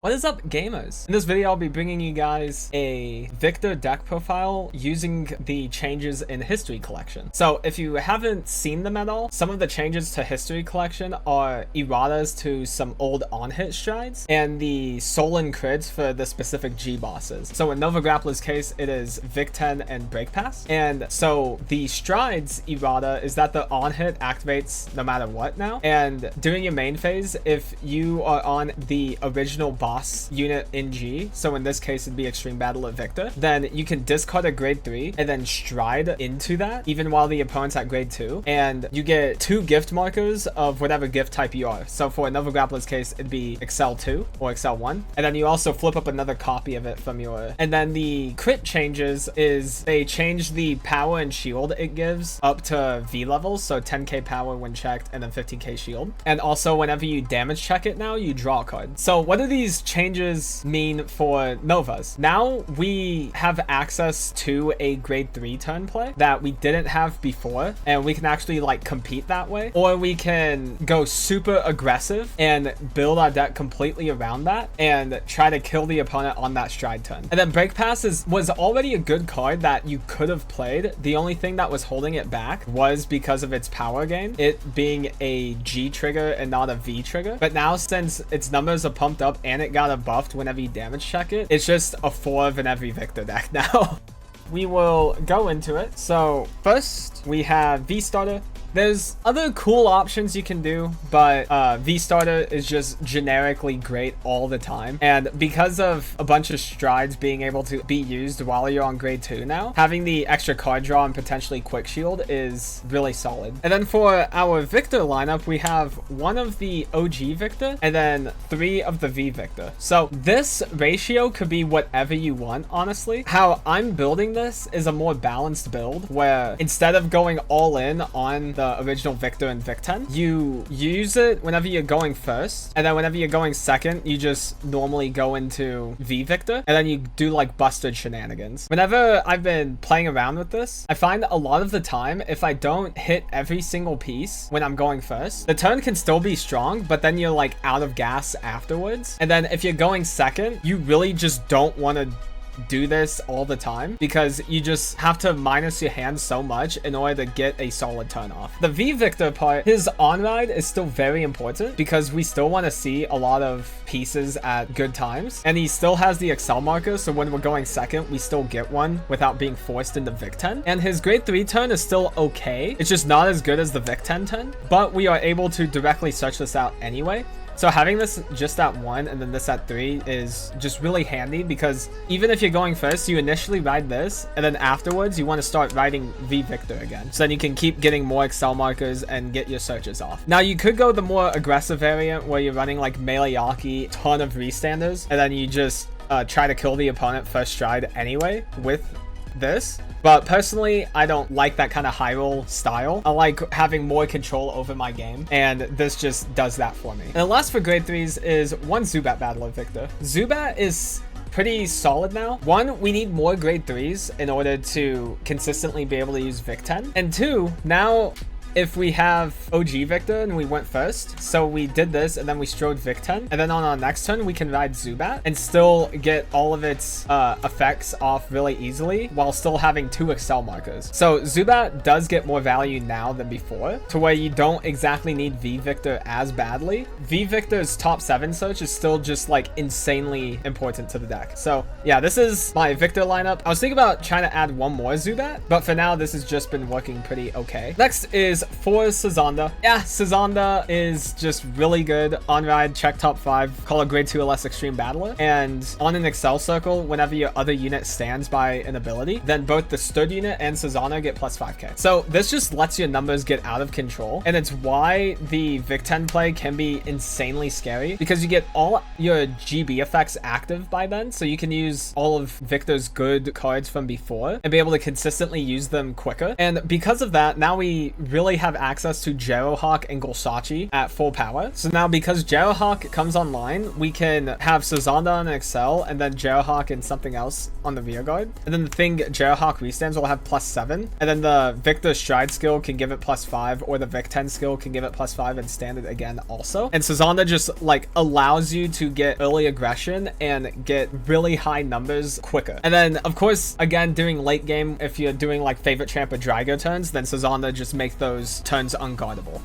What is up, gamers? In this video, I'll be bringing you guys a Victor deck profile using the changes in History Collection. So if you haven't seen them at all, some of the changes to History Collection are erratas to some old on-hit strides and the Solon crits for the specific G bosses. So in Nova Grappler's case, it is Victon and Breakpass. And so the strides errata is that the on-hit activates no matter what now. And during your main phase, if you are on the original boss unit in G, so in this case it'd be Extreme Battle at Victor, then you can discard a grade 3 and then stride into that even while the opponent's at grade 2, and you get 2 gift markers of whatever gift type you are. So for Nova Grappler's case, it'd be Excel 2 or Excel 1, and then you also flip up another copy of it from your. And then the crit changes is they change the power and shield it gives up to V levels, so 10k power when checked and then 15k shield. And also whenever you damage check it now, you draw a card. So what do these changes mean for Novas? Now we have access to a grade 3 turn play that we didn't have before, and we can actually like compete that way, or we can go super aggressive and build our deck completely around that and try to kill the opponent on that stride turn. And then Breakpass was already a good card that you could have played. The only thing that was holding it back was because of its power gain, it being a G trigger and not a V trigger. But now since its numbers are pumped up and it got a buffed whenever you damage check it, it's just a 4 of in every Victor deck now. We will go into it. So first we have V starter. There's other cool options you can do, but V-Starter is just generically great all the time. And because of a bunch of strides being able to be used while you're on grade 2 now, having the extra card draw and potentially quick shield is really solid. And then for our Victor lineup, we have 1 of the OG Victor and then 3 of the V Victor. So this ratio could be whatever you want, honestly. How I'm building this is a more balanced build where instead of going all in on the original Victor and Victon, you use it whenever you're going first, and then whenever you're going second, you just normally go into V Victor, and then you do like busted shenanigans. Whenever I've been playing around with this, I find a lot of the time, if I don't hit every single piece when I'm going first, the turn can still be strong, but then you're like out of gas afterwards. And then if you're going second, you really just don't want to do this all the time because you just have to minus your hand so much in order to get a solid turn off. The V Victor part, his on ride is still very important because we still want to see a lot of pieces at good times, and he still has the Excel marker, so when we're going second we still get one without being forced into Victon. And his grade 3 turn is still okay, it's just not as good as the Victon turn, but we are able to directly search this out anyway. So having this just at 1 and then this at 3 is just really handy because even if you're going first, you initially ride this, and then afterwards you want to start riding V Victor again. So then you can keep getting more Excel markers and get your searches off. Now you could go the more aggressive variant where you're running like melee Yaki, ton of restanders, and then you just try to kill the opponent first stride anyway with this. But personally, I don't like that kind of high roll style. I like having more control over my game, and this just does that for me. And the last for grade 3s is 1 Zubat Battler Victor. Zubat is pretty solid now. 1, we need more grade 3s in order to consistently be able to use Victon. And 2, now if we have OG Victor and we went first, so we did this and then we strode Victon, and then on our next turn we can ride Zubat and still get all of its effects off really easily while still having 2 Excel markers. So Zubat does get more value now than before, to where you don't exactly need V Victor as badly. V Victor's top 7 search is still just like insanely important to the deck. So yeah, this is my Victor lineup. I was thinking about trying to add 1 more Zubat, but for now this has just been working pretty okay. Next is for Sazanda. Yeah, Sazanda is just really good on ride, check top 5, call a grade 2 or less extreme battler, and on an Excel circle, whenever your other unit stands by an ability, then both the stud unit and Sazanda get plus 5k. So this just lets your numbers get out of control, and it's why the Victon play can be insanely scary because you get all your GB effects active by then, so you can use all of Victor's good cards from before and be able to consistently use them quicker. And because of that, now we really literally have access to Jerohawk and Golsachi at full power. So now because Jerohawk comes online, we can have Sazanda on Excel and then Jerohawk and something else on the rear guard. And then the thing Jerohawk restands will have +7. And then the Victor Stride skill can give it +5, or the Victon skill can give it +5 and stand it again also. And Sazanda just like allows you to get early aggression and get really high numbers quicker. And then of course, again, during late game, if you're doing like favorite champ or Drago turns, then Sazanda just makes those turns unguardable.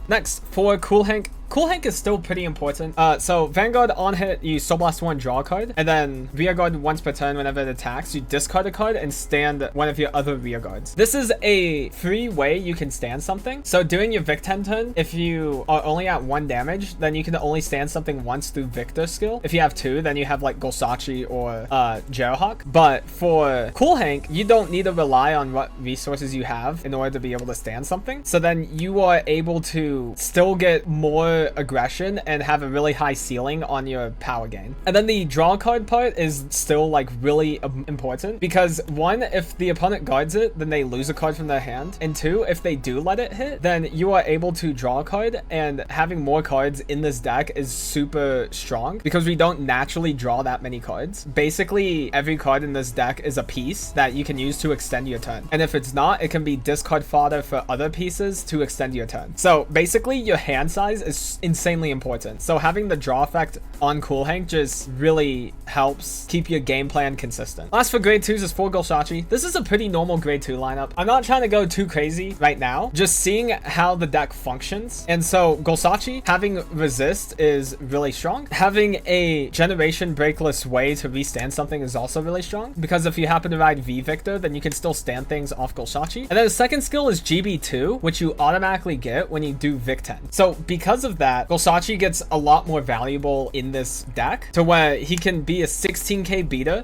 Next, for Cool Hank. Cool Hank is still pretty important. So Vanguard on hit, you Soul Blast 1, draw a card, and then rear guard once per turn whenever it attacks, you discard a card and stand one of your other rear guards. This is a free way you can stand something. So during your Victon turn, if you are only at 1 damage, then you can only stand something once through Victor skill. If you have 2, then you have like Golsachi or Jerohawk. But for Cool Hank, you don't need to rely on what resources you have in order to be able to stand something. So then you are able to still get more aggression and have a really high ceiling on your power gain. And then the draw card part is still like really important because 1, if the opponent guards it, then they lose a card from their hand, and 2, if they do let it hit, then you are able to draw a card, and having more cards in this deck is super strong because we don't naturally draw that many cards. Basically, every card in this deck is a piece that you can use to extend your turn, and if it's not, it can be discard fodder for other pieces to extend your turn. So basically, your hand size is insanely important. So having the draw effect on Cool Hank just really helps keep your game plan consistent. Last for grade 2s is 4 Golsachi. This is a pretty normal grade 2 lineup. I'm not trying to go too crazy right now, just seeing how the deck functions. And so Golsachi having resist is really strong. Having a generation breakless way to restand something is also really strong, because if you happen to ride V Victor, then you can still stand things off Golsachi. And then the second skill is GB2, which you automatically get when you do Victon. So because of that, Golsachi gets a lot more valuable in this deck to where he can be a 16k beater.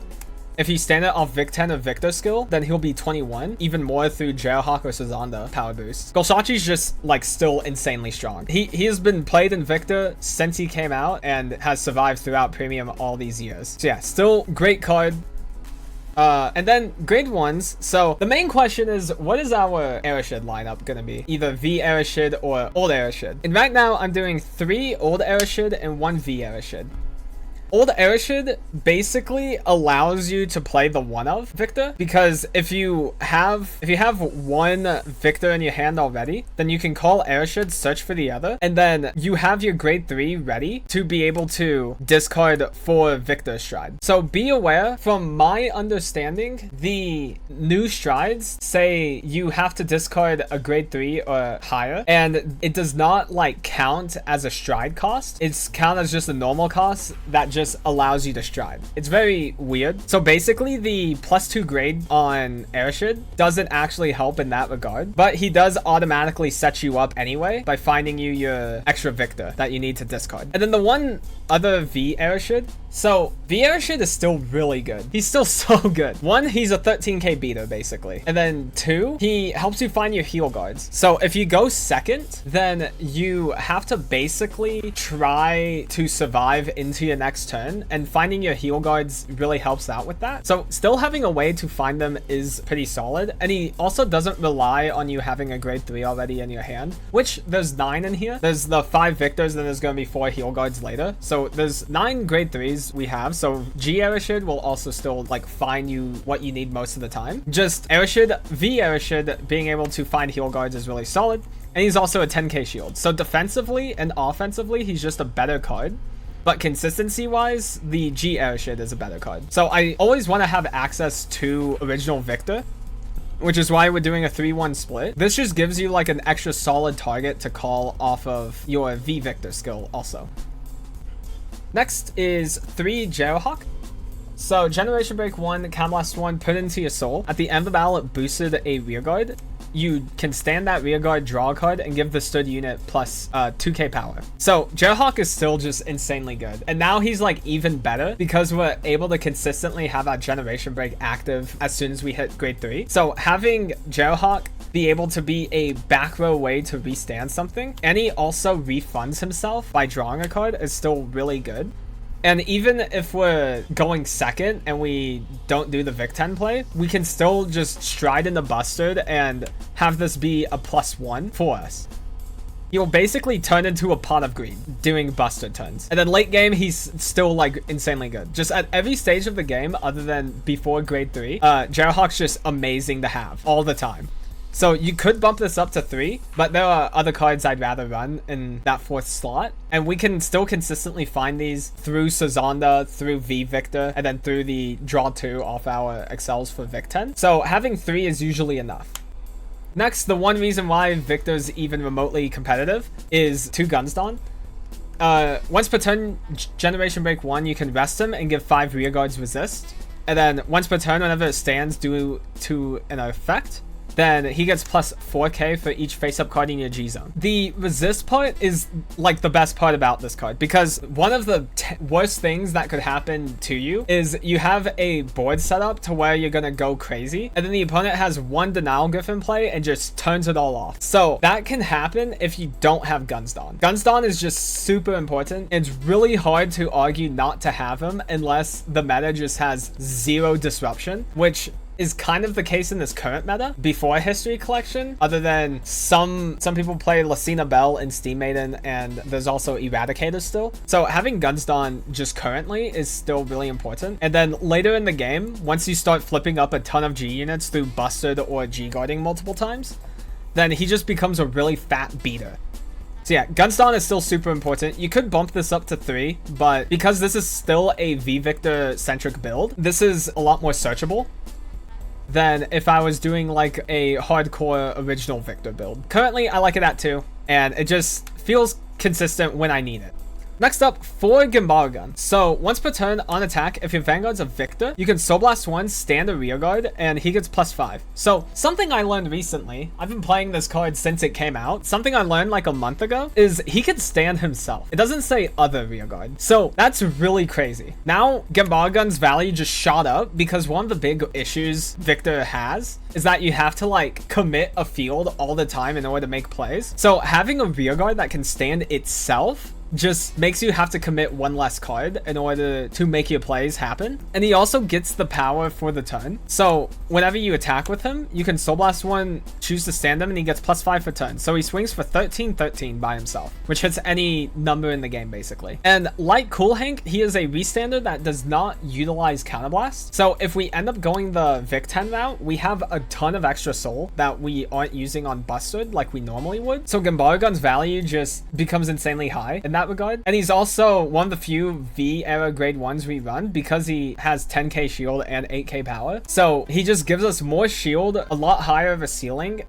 If you stand it off Victon or Victor skill, then he'll be 21, even more through Jerohawk or Sazanda power boost. Golsachi's just like still insanely strong. He has been played in Victor since he came out and has survived throughout premium all these years. So yeah, still great card. And then grade 1s. So the main question is, what is our Ereshid lineup gonna be? Either V Ereshid or Old Ereshid. And right now I'm doing 3 Old Ereshid and 1 V Ereshid. Old Ereshid basically allows you to play the one of Victor, because if you have one Victor in your hand already, then you can call Ereshid, search for the other, and then you have your grade 3 ready to be able to discard for Victor Stride. So be aware, from my understanding, the new strides say you have to discard a grade 3 or higher, and it does not like count as a stride cost. It's count as just a normal cost that just allows you to stride. It's very weird. So basically the +2 grade on Ereshid doesn't actually help in that regard, but he does automatically set you up anyway by finding you your extra Victor that you need to discard. And then the one other V Ereshid. So V Ereshid is still really good. He's still so good. 1, he's a 13k beater basically. And then 2, he helps you find your heal guards. So if you go second, then you have to basically try to survive into your next turn, and finding your heal guards really helps out with that. So still having a way to find them is pretty solid. And he also doesn't rely on you having a grade 3 already in your hand, which there's 9 in here. There's the 5 Victors, then there's going to be 4 heal guards later. So there's 9 grade 3s we have. So G Ereshid will also still like find you what you need most of the time. Just Ereshid, V Ereshid being able to find heal guards is really solid. And he's also a 10k shield. So defensively and offensively, he's just a better card. But consistency-wise, the G Ereshid is a better card. So I always want to have access to original Victor, which is why we're doing a 3-1 split. This just gives you like an extra solid target to call off of your V Victor skill also. Next is 3 Jerohawk. So Generation Break 1, Cam Blast 1, put into your soul. At the end of the battle, it boosted a rear guard. You can stand that rear guard, draw a card, and give the stood unit plus 2k power. So Jerohawk is still just insanely good. And now he's like even better because we're able to consistently have our Generation Break active as soon as we hit grade 3. So having Jerohawk be able to be a back row way to restand something, and he also refunds himself by drawing a card, is still really good. And even if we're going second and we don't do the Victon play, we can still just stride into Bustard and have this be a +1 for us. He'll basically turn into a pot of greed doing Bustard turns. And then late game, he's still like insanely good. Just at every stage of the game, other than before grade 3, Jarahawk's just amazing to have all the time. So you could bump this up to 3, but there are other cards I'd rather run in that 4th slot. And we can still consistently find these through Sazanda, through V Victor, and then through the draw 2 off our Excels for Victon. So having 3 is usually enough. Next, the one reason why Victor's even remotely competitive is 2 Guns Don. Once per turn, Generation Break 1, you can rest him and give 5 rearguards resist. And then once per turn, whenever it stands due to an effect, then he gets plus 4k for each face-up card in your G-Zone. The resist part is like the best part about this card, because one of the worst things that could happen to you is you have a board set up to where you're gonna go crazy, and then the opponent has one Denial Grip in play and just turns it all off. So that can happen if you don't have Guns Don. Guns Don is just super important. It's really hard to argue not to have him unless the meta just has 0 disruption, which is kind of the case in this current meta before History Collection, other than some people play Lucina Bell and Steam Maiden, and there's also Eradicator still. So having Guns Don just currently is still really important. And then later in the game, once you start flipping up a ton of G units through Busted or G guarding multiple times, then he just becomes a really fat beater. So yeah, Guns Don is still super important. You could bump this up to 3, but because this is still a V Victor centric build, this is a lot more searchable than if I was doing like a hardcore original Victor build. Currently, I like it at 2, and it just feels consistent when I need it. Next up, for Gumball Gun. So once per turn on attack, if your Vanguard's a Victor, you can Soul Blast 1, stand a rear guard, and he gets plus 5. So something I learned recently, I've been playing this card since it came out. Something I learned like a month ago is he can stand himself. It doesn't say other rear guard. So that's really crazy. Now Gumball Gun's value just shot up because one of the big issues Victor has is that you have to like commit a field all the time in order to make plays. So having a rear guard that can stand itself just makes you have to commit one less card in order to make your plays happen. And he also gets the power for the turn. So whenever you attack with him, you can Soul Blast 1, choose to stand him, and he gets plus 5 for turn. So he swings for 13-13 by himself, which hits any number in the game basically. And like Cool Hank, he is a restander that does not utilize Counterblast. So if we end up going the Victon route, we have a ton of extra soul that we aren't using on Busted like we normally would. So Gumball Gun's value just becomes insanely high in that regard. And he's also one of the few V era grade 1s we run because he has 10k shield and 8k power. So he just gives us more shield, a lot higher of a ceiling,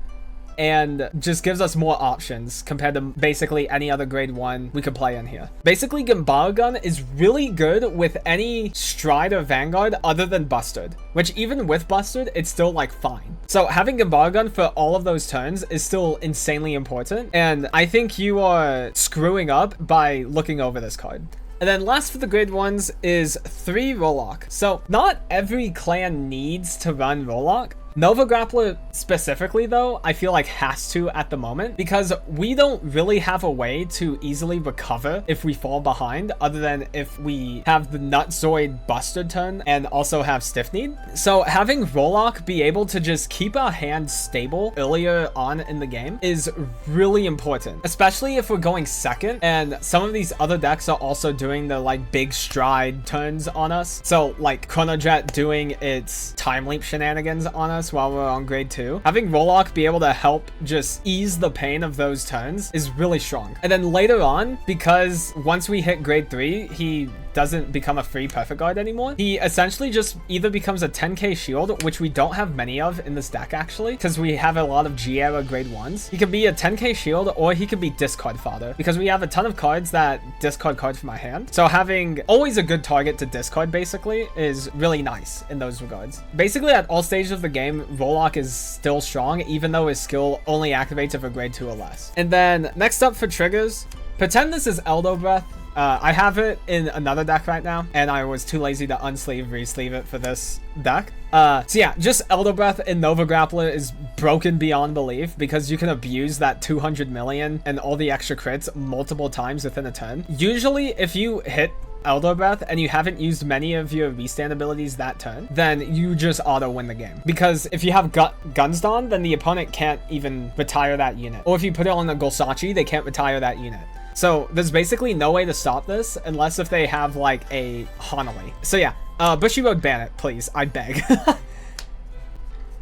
and just gives us more options compared to basically any other grade 1 we could play in here. Basically, Gumball Gun is really good with any Stride or Vanguard other than Busted, which even with Busted, it's still like fine. So having Gumball Gun for all of those turns is still insanely important, and I think you are screwing up by looking over this card. And then last for the grade 1s is 3 Rollock. So not every clan needs to run Rollock. Nova Grappler specifically though, I feel like has to at the moment, because we don't really have a way to easily recover if we fall behind, other than if we have the Nutzoid Busted turn and also have Stiff Need. So having Rollock be able to just keep our hand stable earlier on in the game is really important, especially if we're going second and some of these other decks are also doing the like big stride turns on us. So like Chronojet doing its time leap shenanigans on us while we're on grade 2. Having Rollock be able to help just ease the pain of those turns is really strong. And then later on, because once we hit grade 3, he doesn't become a free perfect guard anymore. He essentially just either becomes a 10k shield, which we don't have many of in this deck actually, because we have a lot of G-era grade 1s. He could be a 10k shield, or he could be discard fodder, because we have a ton of cards that discard cards from my hand. So having always a good target to discard basically is really nice in those regards. Basically at all stages of the game, Rollock is still strong, even though his skill only activates if a grade 2 or less. And then next up for triggers, pretend this is Elder Breath. I have it in another deck right now, and I was too lazy to unsleeve, re-sleeve it for this deck. So yeah, just Elder Breath in Nova Grappler is broken beyond belief because you can abuse that 200 million and all the extra crits multiple times within a turn. Usually, if you hit Elder Breath and you haven't used many of your restand abilities that turn, then you just auto win the game. Because if you have Guns on, then the opponent can't even retire that unit. Or if you put it on a Golsachi, they can't retire that unit. So there's basically no way to stop this unless if they have like a Hanali. So yeah, Bushy Road ban it, please. I beg.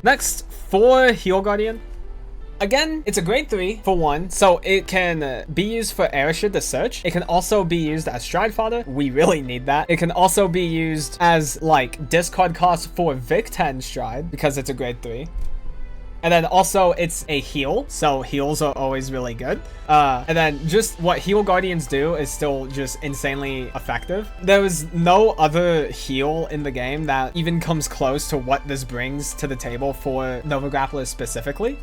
Next, for Heal Guardian. Again, it's a grade 3 for 1, so it can be used for Airshid to search. It can also be used as stride fodder. We really need that. It can also be used as like discard cost for Victon stride because it's a grade 3. And then also it's a heal, so heals are always really good. And then just what Heal Guardians do is still just insanely effective. There was no other heal in the game that even comes close to what this brings to the table for Nova Grappler specifically.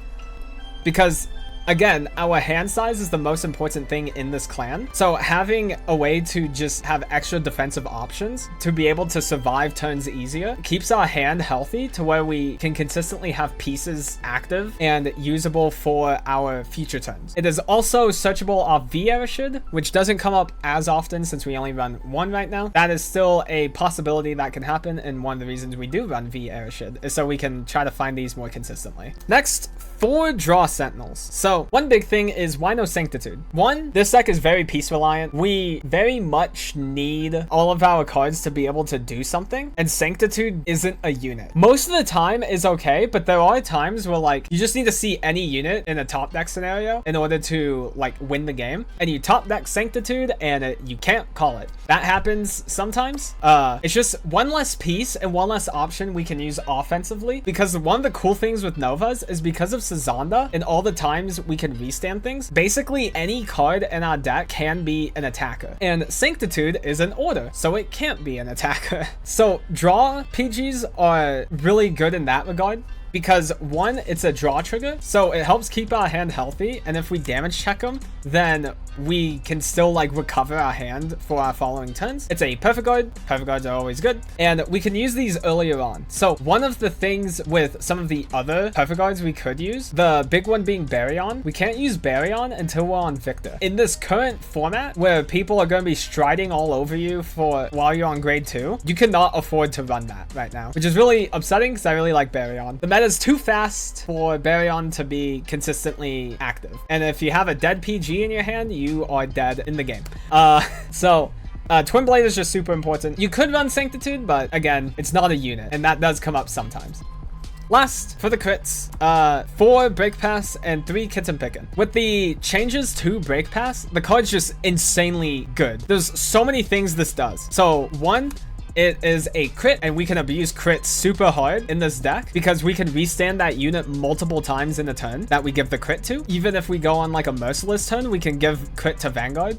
Because, again, our hand size is the most important thing in this clan. So having a way to just have extra defensive options to be able to survive turns easier keeps our hand healthy to where we can consistently have pieces active and usable for our future turns. It is also searchable off V Airshid, which doesn't come up as often since we only run 1 right now. That is still a possibility that can happen, and one of the reasons we do run V Airshid is so we can try to find these more consistently. Next, 4 draw Sentinels. So one big thing is why no Sanctitude? One, this deck is very piece reliant. We very much need all of our cards to be able to do something, and Sanctitude isn't a unit. Most of the time is okay, but there are times where like you just need to see any unit in a top deck scenario in order to like win the game, and you top deck Sanctitude and you can't call it. That happens sometimes. It's just one less piece and one less option we can use offensively, because one of the cool things with Novas is because of Sazanda and all the times we can restand things, basically any card in our deck can be an attacker, and Sanctitude is an order, so it can't be an attacker. So draw PGs are really good in that regard, because one, it's a draw trigger, so it helps keep our hand healthy, and if we damage check them, then we can still like recover our hand for our following turns. It's a perfect guard. Perfect guards are always good, and we can use these earlier on. So one of the things with some of the other perfect guards we could use, the big one being Baryon, we can't use Baryon until we're on Victor. In this current format where people are going to be striding all over you for while you're on grade 2, you cannot afford to run that right now, which is really upsetting because I really like Baryon. The meta is too fast for Baryon to be consistently active, and if you have a dead PG in your hand, you are dead in the game. Twin Blade is just super important. You could run Sanctitude, but again, it's not a unit, and that does come up sometimes. Last, for the crits, 4 Breakpass and 3 Kitten Pickin'. With the changes to Breakpass, the card's just insanely good. There's so many things this does. So, 1, it is a crit, and we can abuse crit super hard in this deck because we can restand that unit multiple times in a turn that we give the crit to. Even if we go on like a Merciless turn, we can give crit to Vanguard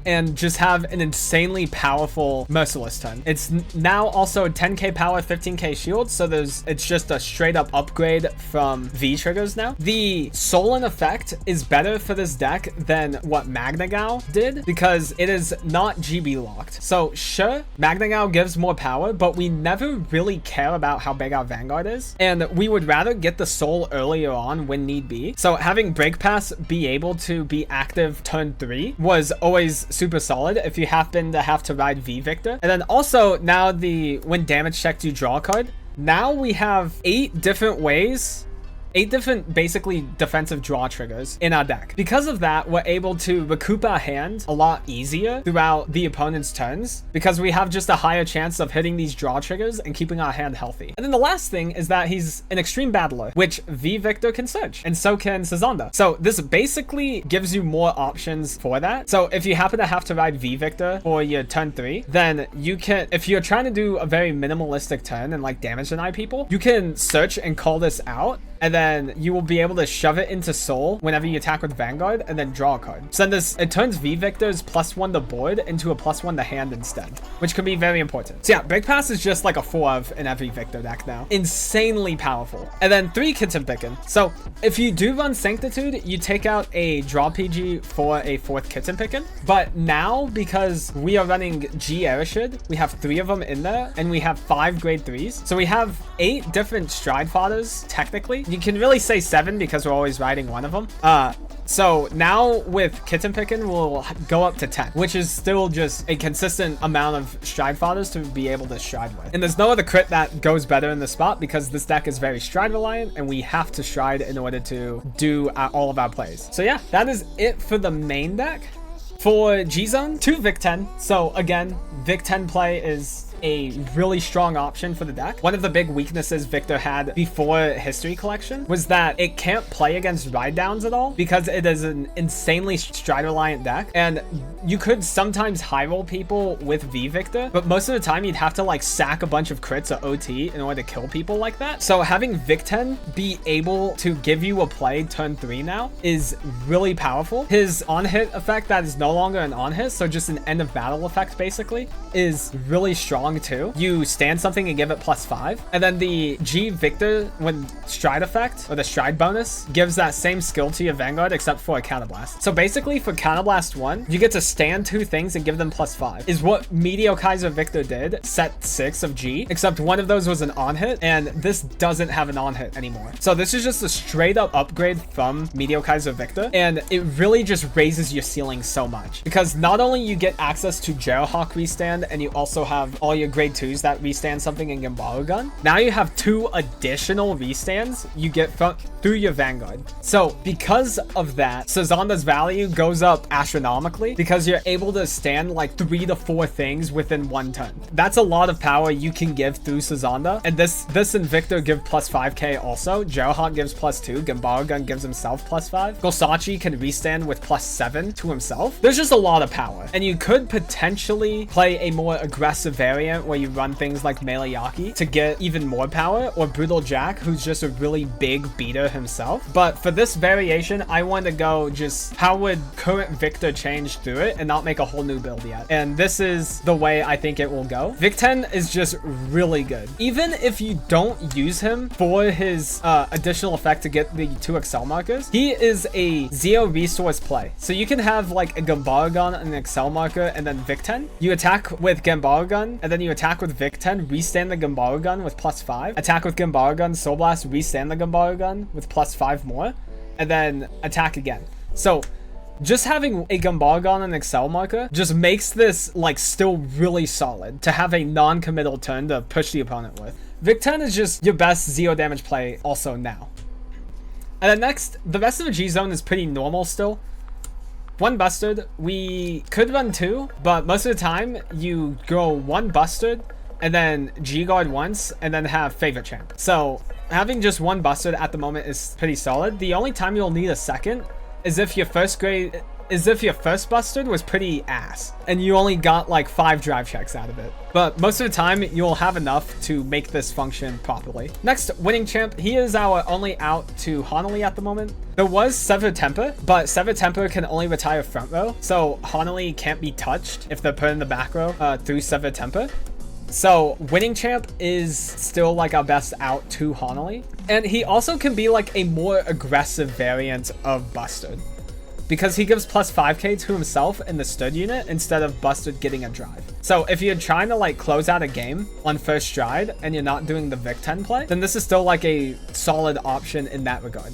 and just have an insanely powerful Merciless turn. It's now also 10k power, 15k shield, so it's just a straight up upgrade from V triggers now. The Solon effect is better for this deck than what Magnagao did because it is not GB locked. So sure, Magnagao gives more power, but we never really care about how big our Vanguard is, and we would rather get the Soul earlier on when need be. So having Breakpass be able to be active turn 3 was always super solid if you happen to have to ride V Victor. And then also now when damage checked you draw a card, now we have 8 different ways, 8 different basically defensive draw triggers in our deck. Because of that, we're able to recoup our hand a lot easier throughout the opponent's turns because we have just a higher chance of hitting these draw triggers and keeping our hand healthy. And then the last thing is that he's an extreme battler, which V Victor can search, and so can Sazanda. So this basically gives you more options for that. So if you happen to have to ride V Victor for your turn 3, then you can, if you're trying to do a very minimalistic turn and like damage deny people, you can search and call this out, and then you will be able to shove it into Soul whenever you attack with Vanguard and then draw a card. So then it turns V Victor's +1 to board into a +1 to hand instead, which could be very important. So yeah, Breakpass is just like a 4 of in every Victor deck now. Insanely powerful. And then 3 Kitten Pickin'. So if you do run Sanctitude, you take out a draw PG for a 4th Kitten Pickin'. But now, because we are running G Airshid, we have 3 of them in there, and we have 5 grade 3s. So we have 8 different stride fodders, technically. You can really say 7 because we're always riding one of them. So now with Kitten Pickin, we'll go up to 10, which is still just a consistent amount of stride fodders to be able to stride with. And there's no other crit that goes better in the spot because this deck is very stride reliant and we have to stride in order to do all of our plays. So yeah, that is it for the main deck. For G-Zone, 2 Victon. So again, Victon play is a really strong option for the deck. One of the big weaknesses Victor had before History Collection was that it can't play against ride downs at all because it is an insanely stride reliant deck, and you could sometimes high roll people with V Victor, but most of the time you'd have to like sack a bunch of crits or OT in order to kill people like that. So having Victon be able to give you a play turn 3 now is really powerful. His on hit effect that is no longer an on hit, so just an end of battle effect basically, is really strong too. You stand something and give it +5, and then the G Victor when stride effect or the stride bonus gives that same skill to your Vanguard except for a counterblast. So basically for counterblast 1, you get to stand 2 things and give them +5 is what Meteor Kaiser Victor did set 6 of G, except one of those was an on hit and this doesn't have an on hit anymore. So this is just a straight up upgrade from Meteor Kaiser Victor, and it really just raises your ceiling so much because not only you get access to Jarrowhawk restand and you also have all your grade 2s that restand something in Gumball Gun. Now you have 2 additional restands you get through your Vanguard. So because of that, Sazanda's value goes up astronomically because you're able to stand like 3 to 4 things within 1 turn. That's a lot of power you can give through Sazanda, and this and Victor give +5k also. Jarrowhawk gives +2, Gumball Gun gives himself +5. Golsachi can restand with +7 to himself. There's just a lot of power, and you could potentially play a more aggressive variant where you run things like Melayaki to get even more power, or Brutal Jack, who's just a really big beater himself. But for this variation, I want to go just how would current Victor change through it and not make a whole new build yet. And this is the way I think it will go. Victon is just really good. Even if you don't use him for his additional effect to get the 2 Excel markers, he is a 0 resource play. So you can have like a Gumball Gun and an Excel marker and then Victon. You attack with Gumball Gun and then you attack with Victon, restand the Gumball Gun with +5. Attack with Gumball Gun, Soul Blast, restand the Gumball Gun with +5 more, and then attack again. So just having a Gumball Gun and Excel marker just makes this like still really solid to have a non-committal turn to push the opponent with. Victon is just your best 0 damage play also now. And then next, the rest of the G-Zone is pretty normal still. 1 Bustard, we could run 2, but most of the time you go 1 Bustard and then G-Guard once and then have Favorite Champ. So having just 1 Bustard at the moment is pretty solid. The only time you'll need a second is if your first Bustard was pretty ass and you only got like 5 drive checks out of it. But most of the time you'll have enough to make this function properly. Next, Winning Champ. He is our only out to Honolly at the moment. There was Severed Temper, but Severed Temper can only retire front row, so Honolly can't be touched if they're put in the back row through Severed Temper. So Winning Champ is still like our best out to Honolly, and he also can be like a more aggressive variant of Bustard because he gives +5k to himself in the stud unit instead of Bustard getting a drive. So if you're trying to like close out a game on first stride and you're not doing the Victon play, then this is still like a solid option in that regard.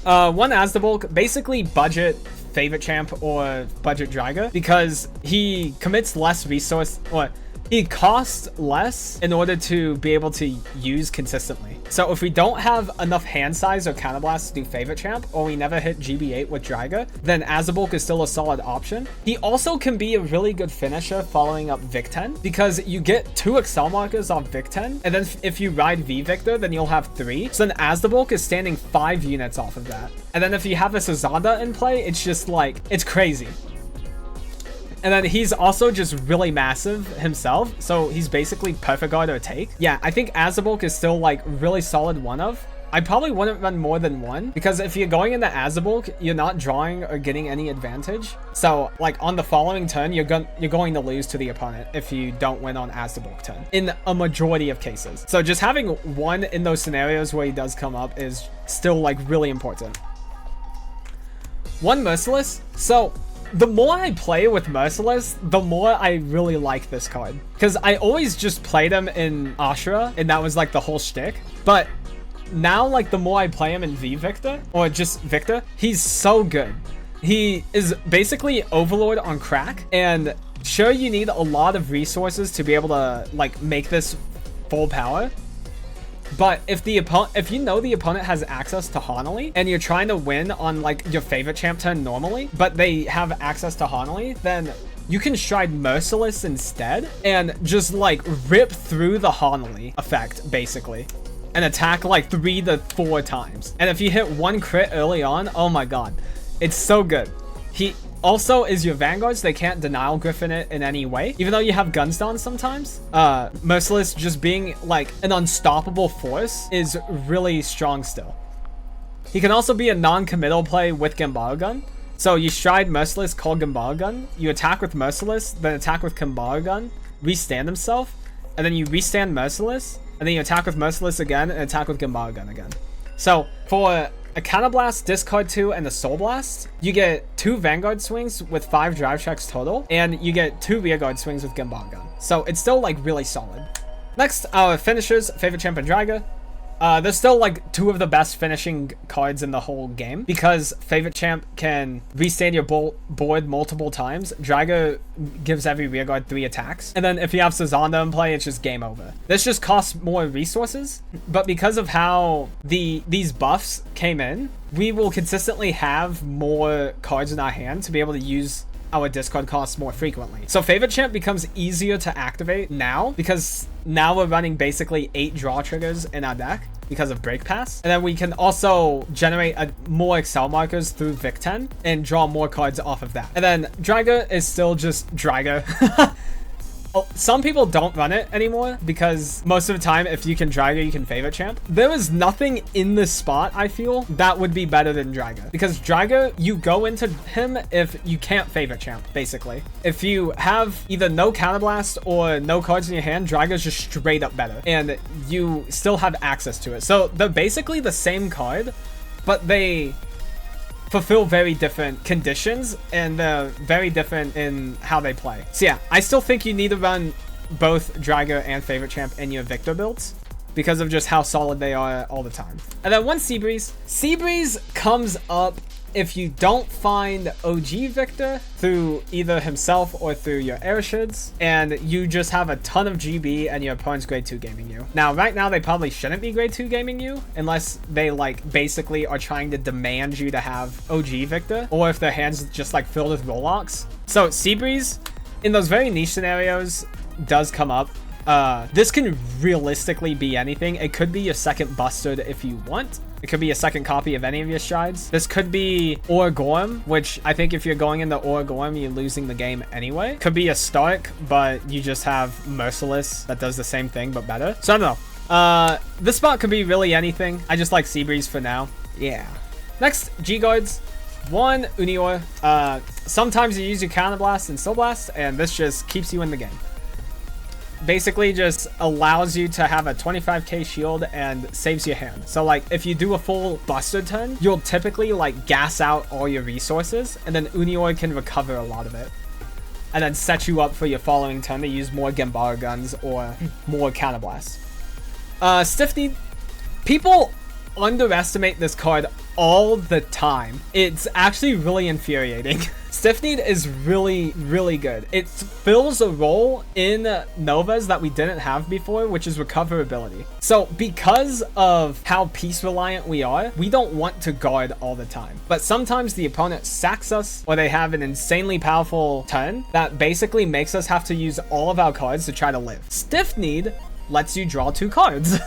1 Asdabulk, basically budget Favorite Champ or budget Draga because he commits less resource, or he costs less in order to be able to use consistently. So if we don't have enough hand size or counterblast to do Favorite Champ, or we never hit GB8 with Draga, then Asdabulk is still a solid option. He also can be a really good finisher following up Victon because you get 2 Excel markers off Victon, and then if you ride V Victor, then you'll have 3. So then Asdabulk is standing 5 units off of that. And then if you have a Sazanda in play, it's just like, it's crazy. And then he's also just really massive himself, so he's basically perfect guard or take. Yeah, I think Asdabulk is still like really solid one of. I probably wouldn't run more than 1 because if you're going into Asdabulk, you're not drawing or getting any advantage. So like on the following turn, you're going to lose to the opponent if you don't win on Asdabulk turn in a majority of cases. So just having 1 in those scenarios where he does come up is still like really important. 1 Merciless. So the more I play with Merciless, the more I really like this card. Because I always just played him in Ashura, and that was like the whole shtick. But now, like, the more I play him in Victor, or just Victor, he's so good. He is basically Overlord on crack, and sure, you need a lot of resources to be able to, like, make this full power. But if you know the opponent has access to Hanali, and you're trying to win on, like, your favorite champ turn normally, but they have access to Hanali, then you can stride Merciless instead and just, like, rip through the Hanali effect, basically, and attack, like, 3 to 4 times. And if you hit 1 crit early on, oh my god, it's so good. He also is your Vanguard, so they can't denial griffin it in any way. Even though you have guns down sometimes, Merciless just being, like, an unstoppable force is really strong still. He can also be a non-committal play with Gumball Gun. So you stride Merciless, call Gumball Gun, you attack with Merciless, then attack with Gumball Gun, restand himself, and then you restand Merciless, and then you attack with Merciless again, and attack with Gumball Gun again. So for a Counterblast, Discard 2, and a Soul Blast, you get 2 Vanguard swings with 5 drive checks total, and you get 2 Rearguard swings with Gumball Gun. So it's still, like, really solid. Next, our finishers, Favorite Champ and Draga. There's still, like, 2 of the best finishing cards in the whole game, because Favorite Champ can restand your board multiple times. Draga gives every rearguard 3 attacks. And then if you have Sazanda in play, it's just game over. This just costs more resources, but because of how these buffs came in, we will consistently have more cards in our hand to be able to use our discard costs more frequently. So Favorite Champ becomes easier to activate now, because now we're running basically 8 draw triggers in our deck because of Breakpass. And then we can also generate more Excel markers through Victon and draw more cards off of that. And then Draga is still just Draga. Some people don't run it anymore because most of the time, if you can Draga, you can Favorite Champ. There is nothing in this spot, I feel, that would be better than Draga. Because Draga, you go into him if you can't Favorite Champ, basically. If you have either no Counterblast or no cards in your hand, Draga's just straight up better. And you still have access to it. So they're basically the same card, but they fulfill very different conditions, and very different in how they play. So yeah, I still think you need to run both Draga and Favorite Champ in your Victor builds because of just how solid they are all the time. And then one Seabreeze. Seabreeze comes up if you don't find OG Victor through either himself or through your Airshids, and you just have a ton of GB and your opponent's grade 2 gaming you. Now, right now, they probably shouldn't be grade 2 gaming you unless they, like, basically are trying to demand you to have OG Victor, or if their hand's just, like, filled with Rolocks. So Seabreeze, in those very niche scenarios, does come up. This can realistically be anything. It could be your second Bustard if you want. It could be a second copy of any of your strides. This could be Orgorm, which I think if you're going into Orgorm, you're losing the game anyway. Could be a Stark, but you just have Merciless that does the same thing, but better. So I don't know. This spot could be really anything. I just like Seabreeze for now. Yeah. Next, G-Guards. 1, Unior. Sometimes you use your Counterblast and Soul Blast, and this just keeps you in the game. Basically just allows you to have a 25k shield and saves your hand. So, like, if you do a full Buster turn, you'll typically, like, gas out all your resources, and then Unior can recover a lot of it, and then set you up for your following turn to use more Gumball Guns or more Counterblasts. Stiffney. People underestimate this card all the time. It's actually really infuriating. Stiffneyed is really, really good. It fills a role in Novas that we didn't have before, which is recoverability. So because of how piece reliant we are, we don't want to guard all the time. But sometimes the opponent sacks us, or they have an insanely powerful turn that basically makes us have to use all of our cards to try to live. Stiffneyed lets you draw 2 cards.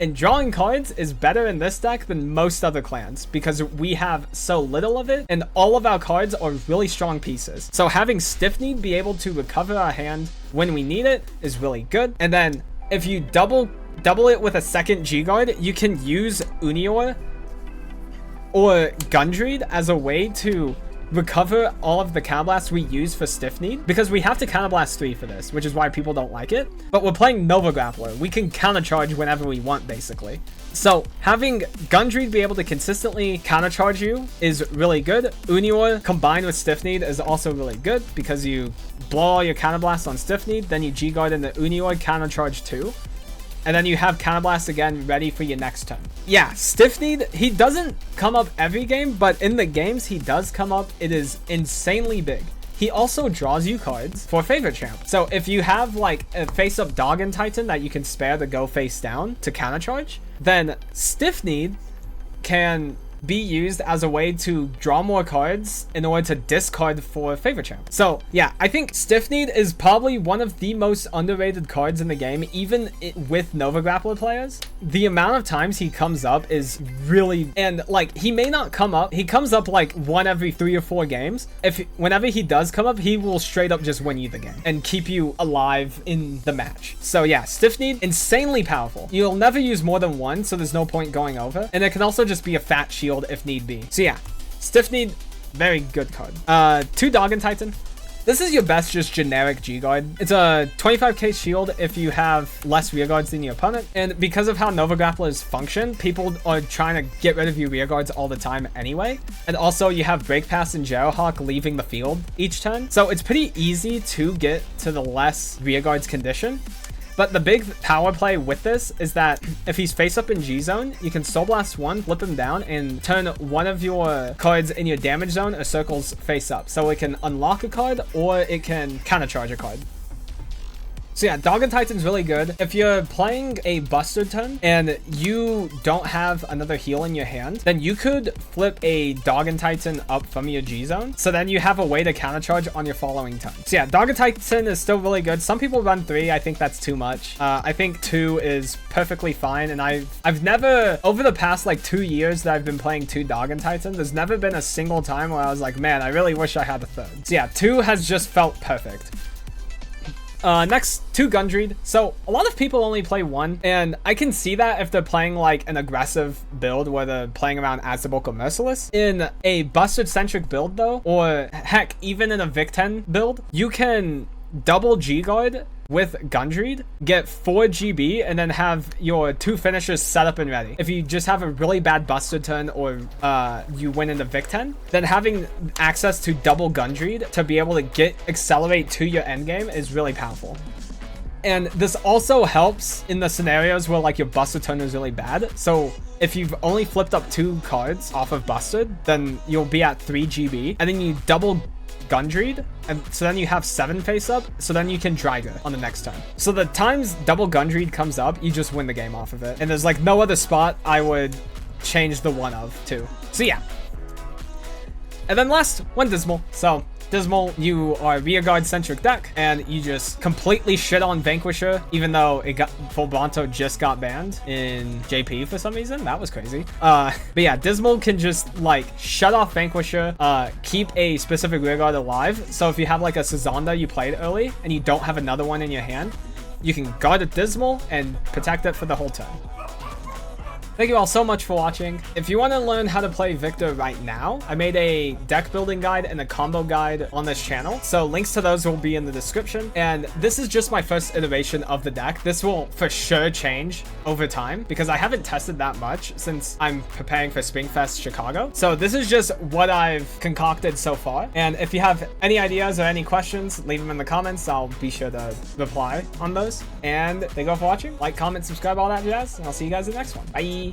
And drawing cards is better in this deck than most other clans because we have so little of it, and all of our cards are really strong pieces. So having Stiffneyed be able to recover our hand when we need it is really good. And then if you double it with a second G-Guard, you can use Unior or Gundreed as a way to recover all of the Counterblast we use for Stiffneyed, because we have to Counterblast 3 for this, which is why people don't like it. But we're playing Nova Grappler. We can countercharge whenever we want, basically. So having Gundreed be able to consistently countercharge you is really good. Unior combined with Stiffneyed is also really good because you blow all your Counterblast on Stiffneyed, then you G-Guard into Unior, countercharge 2. And then you have Counterblast again ready for your next turn. Yeah, Stiff Need, he doesn't come up every game, but in the games he does come up, it is insanely big. He also draws you cards for favorite champ. So if you have like a face-up Doggin Titan that you can spare to go face down to countercharge, then Stiff Need can be used as a way to draw more cards in order to discard for favorite champ. So yeah, I think Stiff Need is probably one of the most underrated cards in the game, even with Nova Grappler players. The amount of times he comes up is really, and like he may not come up, he comes up like one every 3 or 4 games. Whenever he does come up, he will straight up just win you the game and keep you alive in the match. So yeah, Stiff Need, insanely powerful. You'll never use more than one, so there's no point going over. And it can also just be a fat shield if need be. So yeah, Stiff Need, very good card. 2 Doggin Titan. This is your best just generic G-Guard. It's a 25k shield if you have less rear guards than your opponent. And because of how Nova Grapplers function, people are trying to get rid of your rear guards all the time anyway. And also you have Breakpass and Jarrowhawk leaving the field each turn. So it's pretty easy to get to the less rear guards condition. But the big power play with this is that if he's face up in G zone, you can Soul Blast 1, flip him down, and turn one of your cards in your damage zone or circles face up. So it can unlock a card or it can countercharge a card. So yeah, Doggin Titan's really good. If you're playing a Buster turn and you don't have another heal in your hand, then you could flip a Doggin Titan up from your G zone. So then you have a way to countercharge on your following turn. So yeah, Doggin Titan is still really good. Some people run 3. I think that's too much. I think 2 is perfectly fine. And I've never, over the past like 2 years that I've been playing 2 Doggin Titans, there's never been a single time where I was like, man, I really wish I had a 3rd. So yeah, 2 has just felt perfect. Next, 2 Gundreed. So a lot of people only play 1, and I can see that if they're playing like an aggressive build where they're playing around Azabok or Merciless. In a Busted-centric build though, or heck, even in a Victon build, you can double G-Guard with Gundreed, get 4 GB, and then have your 2 finishers set up and ready. If you just have a really bad Busted turn or you win into Victon, then having access to double Gundreed to be able to accelerate to your endgame is really powerful. And this also helps in the scenarios where like your Busted turn is really bad. So if you've only flipped up 2 cards off of Busted, then you'll be at 3 GB, and then you double Gundreed, and so then you have 7 face up, so then you can Dryga on the next turn. So the times double Gundreed comes up, you just win the game off of it. And there's like no other spot I would change the one of to. So yeah. And then last, 1 Dismal. So Dismal, you are rear guard centric deck, and you just completely shit on Vanquisher, even though it got Fulbranto just got banned in JP for some reason. That was crazy. But yeah, Dismal can just like shut off Vanquisher, keep a specific rear guard alive. So if you have like a Sazanda you played early and you don't have another one in your hand, you can guard a Dismal and protect it for the whole turn. Thank you all so much for watching. If you want to learn how to play Victor right now, I made a deck building guide and a combo guide on this channel. So links to those will be in the description. And this is just my first iteration of the deck. This will for sure change over time because I haven't tested that much since I'm preparing for Springfest Chicago. So this is just what I've concocted so far. And if you have any ideas or any questions, leave them in the comments. I'll be sure to reply on those. And thank you all for watching. Like, comment, subscribe, all that jazz. And I'll see you guys in the next one. Bye.